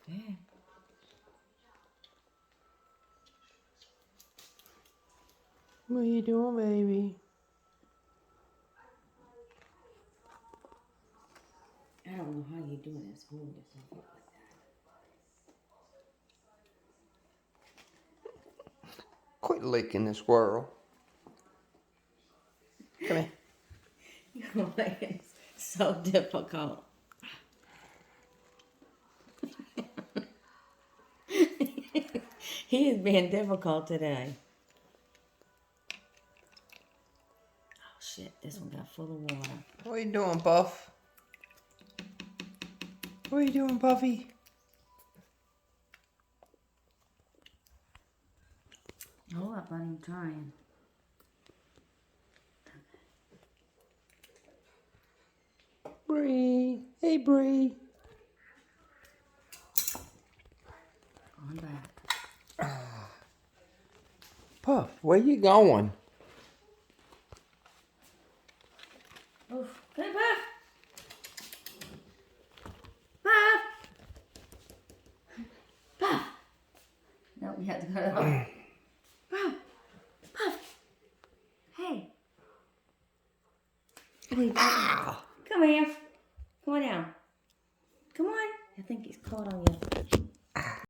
Yeah. What are you doing, baby? I don't know how you're doing this, holding yourself up like that. Quit licking the squirrel. Come here. You're making it so difficult. He is being difficult today. Oh shit, this one got full of water. What are you doing, Buff? What are you doing, Buffy? Hold up, buddy, I'm trying. Bree. Hey, Bree. Going back. Puff, where you going? Oof. Hey, Puff! Puff! Puff! No, we have to go to the Puff! Puff! Hey! Hey, Puff. Come here. Come on down. Come on. I think he's caught on you.